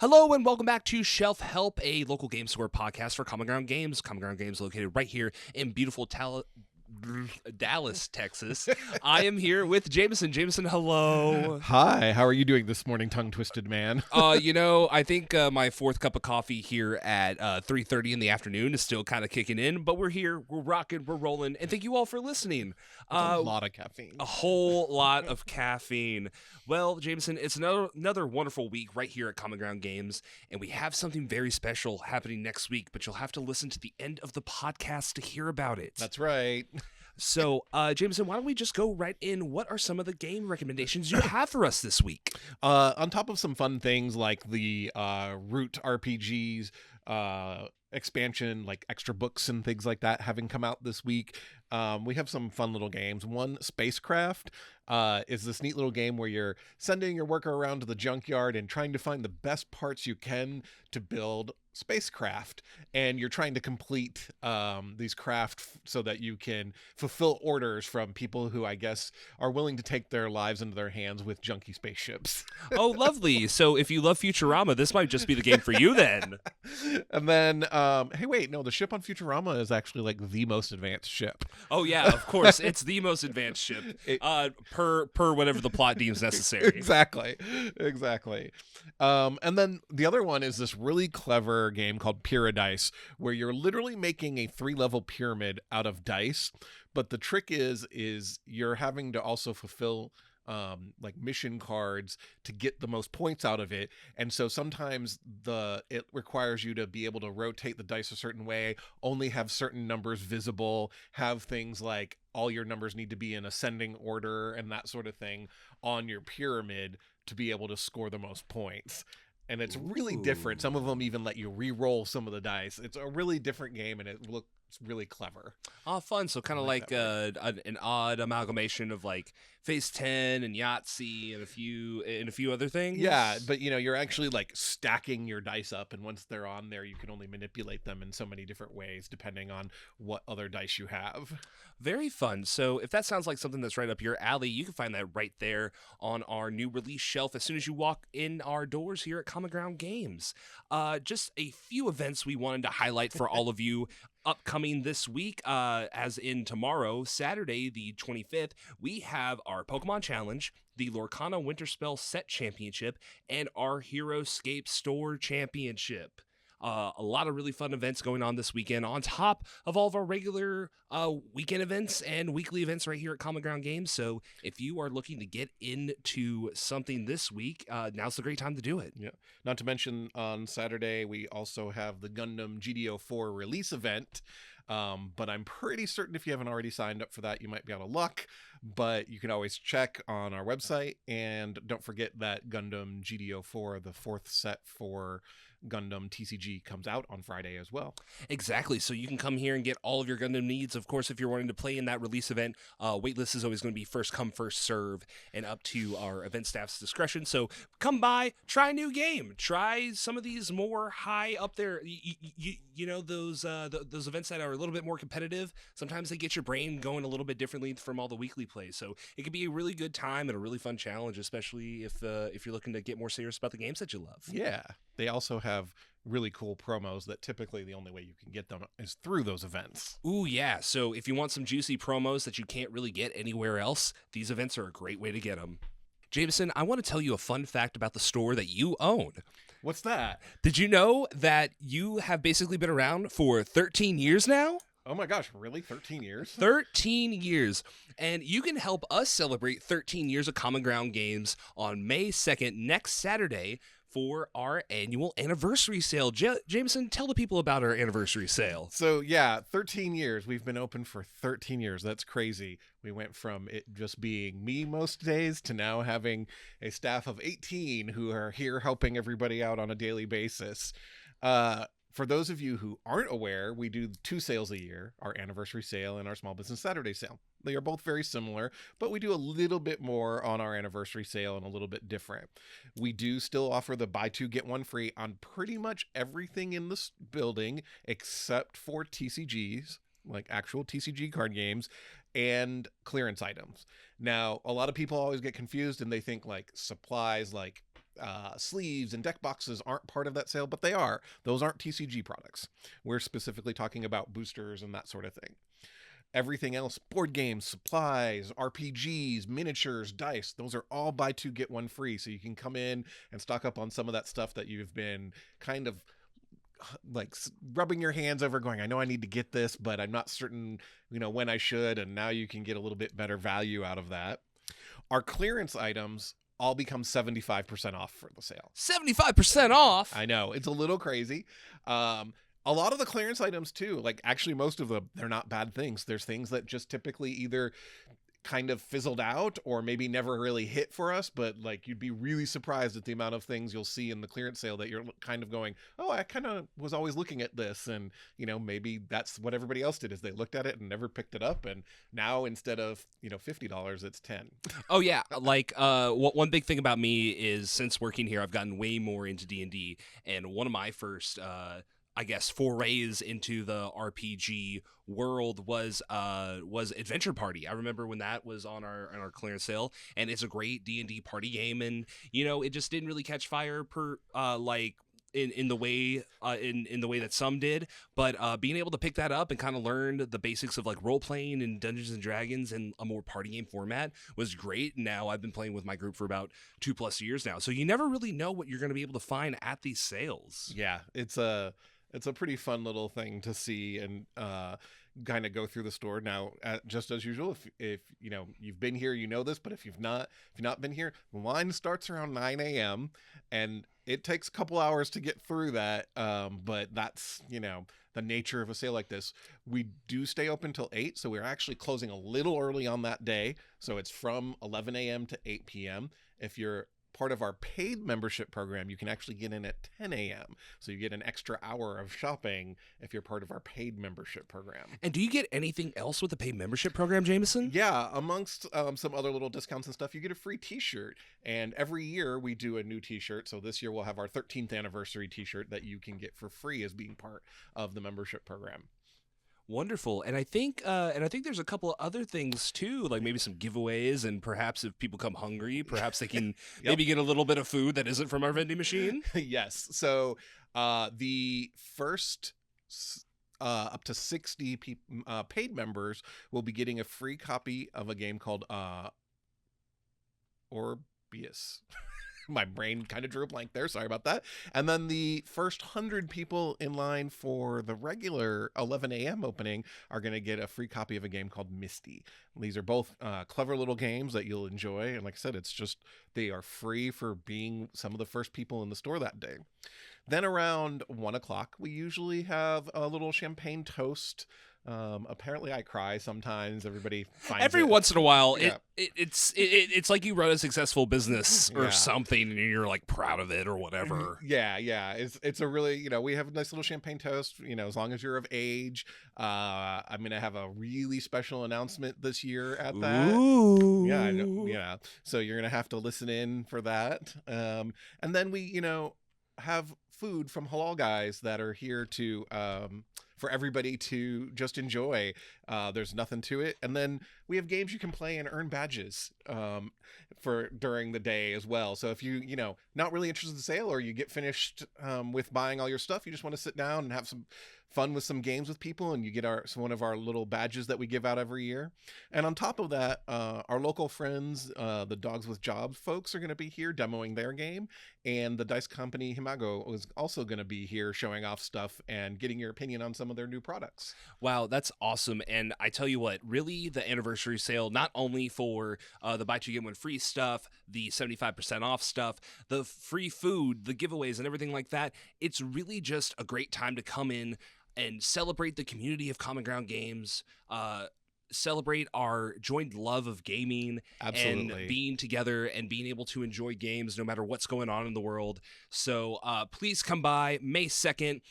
Hello and welcome back to Shelf Help, a local game store podcast for Common Ground Games. Common Ground Games located right here in beautiful Dallas, Texas. I am here with Jameson. Jameson, hello. Hi, how are you doing this morning, tongue-twisted man? I think my fourth cup of coffee here at 3:30 in the afternoon is still kind of kicking in, but we're here, we're rocking, we're rolling, and thank you all for listening. A lot of caffeine. A whole lot of caffeine. Well, Jameson, it's another wonderful week right here at Common Ground Games, and we have something very special happening next week, but you'll have to listen to the end of the podcast to hear about it. That's right. So, Jameson, why don't we just go right in? What are some of the game recommendations you have for us this week? On top of some fun things like the Root RPGs expansion, like extra books and things like that having come out this week, we have some fun little games. One, Spacecraft, is this neat little game where you're sending your worker around to the junkyard and trying to find the best parts you can to build spacecraft, and you're trying to complete these craft so that you can fulfill orders from people who I guess are willing to take their lives into their hands with junky spaceships. Oh, lovely. So if you love Futurama, this might just be the game for you then. And then, hey, wait, no, the ship on Futurama is actually like the most advanced ship. Oh, yeah, of course. It's the most advanced ship, per whatever the plot deems necessary. Exactly. And then the other one is this really clever game called Pyramdice, where you're literally making a 3-level pyramid out of dice. But the trick is you're having to also fulfill like mission cards to get the most points out of it. And so sometimes it requires you to be able to rotate the dice a certain way, only have certain numbers visible, have things like all your numbers need to be in ascending order and that sort of thing on your pyramid to be able to score the most points. And it's really different. Some of them even let you re-roll some of the dice. It's a really different game, and it looks really clever. Oh, fun. So kind of like an odd amalgamation of like Phase 10 and Yahtzee and a few other things. Yeah, but you're actually like stacking your dice up, and once they're on there, you can only manipulate them in so many different ways depending on what other dice you have. Very fun. So if that sounds like something that's right up your alley, you can find that right there on our new release shelf as soon as you walk in our doors here at Common Ground Games. Just a few events we wanted to highlight for all of you upcoming this week, as in tomorrow, Saturday, the 25th, we have our Pokemon Challenge, the Lorcana Winterspell Set Championship, and our Heroescape Store Championship. A lot of really fun events going on this weekend on top of all of our regular weekend events and weekly events right here at Common Ground Games. So if you are looking to get into something this week, now's the great time to do it. Yeah. Not to mention on Saturday, we also have the Gundam GDO4 release event. But I'm pretty certain if you haven't already signed up for that, you might be out of luck. But you can always check on our website. And don't forget that Gundam GDO4, the fourth set for Gundam TCG, comes out on Friday as well. Exactly. So you can come here and get all of your Gundam needs. Of course, if you're wanting to play in that release event, waitlist is always going to be first come, first serve, and up to our event staff's discretion. So come by, try a new game, try some of these more high up there. Those events that are a little bit more competitive. Sometimes they get your brain going a little bit differently from all the weekly plays. So it can be a really good time and a really fun challenge, especially if you're looking to get more serious about the games that you love. Yeah. They also have really cool promos that typically the only way you can get them is through those events. Ooh, yeah. So if you want some juicy promos that you can't really get anywhere else, these events are a great way to get them. Jameson, I want to tell you a fun fact about the store that you own. What's that? Did you know that you have basically been around for 13 years now? Oh my gosh, really? 13 years? 13 years. And you can help us celebrate 13 years of Common Ground Games on May 2nd, next Saturday, for our annual anniversary sale. Jameson, tell the people about our anniversary sale. So yeah, 13 years. We've been open for 13 years. That's crazy. We went from it just being me most days to now having a staff of 18 who are here helping everybody out on a daily basis. For those of you who aren't aware, we do 2 sales a year, our anniversary sale and our Small Business Saturday sale. They are both very similar, but we do a little bit more on our anniversary sale and a little bit different. We do still offer the buy 2, get 1 free on pretty much everything in this building except for TCGs, like actual TCG card games, and clearance items. Now, a lot of people always get confused and they think like supplies like sleeves and deck boxes aren't part of that sale, but they are. Those aren't TCG products. We're specifically talking about boosters and that sort of thing. Everything else, board games, supplies, RPGs, miniatures, dice, those are all buy two, get one free. So you can come in and stock up on some of that stuff that you've been kind of like rubbing your hands over going, I know I need to get this, but I'm not certain, when I should. And now you can get a little bit better value out of that. Our clearance items all become 75% off for the sale. 75% off? I know, it's a little crazy. A lot of the clearance items too, like actually most of them, they're not bad things. There's things that just typically either kind of fizzled out or maybe never really hit for us, but like you'd be really surprised at the amount of things you'll see in the clearance sale that you're kind of going, oh, I kind of was always looking at this, and maybe that's what everybody else did, is they looked at it and never picked it up, and now instead of $50 it's $10. Oh yeah, like one big thing about me is since working here I've gotten way more into D&D, and one of my first forays into the RPG world was Adventure Party. I remember when that was on our clearance sale, and it's a great D&D party game, and it just didn't really catch fire in the way that some did, but being able to pick that up and kind of learn the basics of like role playing and Dungeons and Dragons in a more party game format was great. Now I've been playing with my group for about 2+ years now, so you never really know what you're going to be able to find at these sales. Yeah, it's a pretty fun little thing to see and kind of go through the store. Now, just as usual, if you've been here, this, but if you've not been here, the line starts around 9 a.m. and it takes a couple hours to get through that. But that's, the nature of a sale like this. We do stay open till 8, so we're actually closing a little early on that day. So it's from 11 a.m. to 8 p.m. If you're part of our paid membership program, you can actually get in at 10 a.m. So you get an extra hour of shopping if you're part of our paid membership program. And do you get anything else with the paid membership program, Jameson? Yeah, amongst some other little discounts and stuff, you get a free t-shirt. And every year we do a new t-shirt. So this year we'll have our 13th anniversary t-shirt that you can get for free as being part of the membership program. Wonderful. And I think there's a couple of other things too, like maybe some giveaways, and perhaps if people come hungry, perhaps they can maybe get a little bit of food that isn't from our vending machine. Yes. So the first up to 60 paid members will be getting a free copy of a game called Orbius. My brain kind of drew a blank there. Sorry about that. And then the first 100 people in line for the regular 11 a.m. opening are going to get a free copy of a game called Misty. These are both clever little games that you'll enjoy. And like I said, they are free for being some of the first people in the store that day. Then around 1 o'clock, we usually have a little champagne toast. Apparently I cry sometimes. Everybody finds every once in a while. Yeah. It's like you run a successful business or something, and you're like proud of it or whatever. Yeah. It's a really, we have a nice little champagne toast, as long as you're of age. I'm going to have a really special announcement this year at that. Ooh. Yeah, I know, yeah. So you're going to have to listen in for that. And then we, have food from halal guys that are here to, for everybody to just enjoy. There's nothing to it. And then we have games you can play and earn badges for during the day as well. So if you not really interested in the sale, or you get finished with buying all your stuff, you just want to sit down and have some fun with some games with people, and you get one of our little badges that we give out every year. And on top of that, our local friends, the Dogs with Jobs folks, are going to be here demoing their game, and the dice company Himago is also going to be here showing off stuff and getting your opinion on some of their new products. Wow, that's awesome. And I tell you what, really the anniversary sale, not only for the buy two get one free stuff, the 75% off stuff, the free food, the giveaways and everything like that, it's really just a great time to come in and celebrate the community of Common Ground Games, celebrate our joined love of gaming. Absolutely. And being together and being able to enjoy games no matter what's going on in the world. So please come by May 2nd,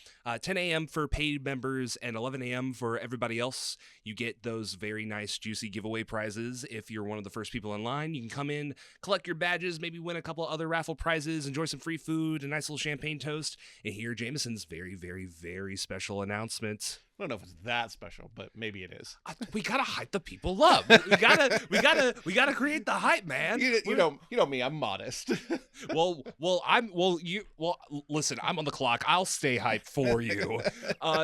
10 a.m. for paid members and 11 a.m. for everybody else. You get those very nice, juicy giveaway prizes. If you're one of the first people in line, you can come in, collect your badges, maybe win a couple other raffle prizes, enjoy some free food, a nice little champagne toast, and hear Jameson's very, very, very special announcement. I don't know if it's that special, but maybe it is. We gotta hype the people up. We gotta create the hype, man. You know me. I'm modest. Listen, I'm on the clock. I'll stay hyped for you.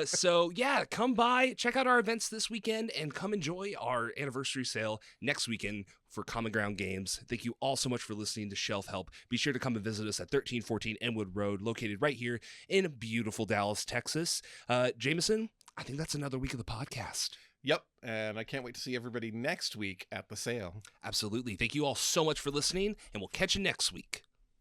So yeah, come by, check out our events this weekend, and come enjoy our anniversary sale next weekend for Common Ground Games. Thank you all so much for listening to Shelf Help. Be sure to come and visit us at 1314 Enwood Road, located right here in beautiful Dallas, Texas. Jameson, I think that's another week of the podcast. Yep, and I can't wait to see everybody next week at the sale. Absolutely. Thank you all so much for listening, and we'll catch you next week.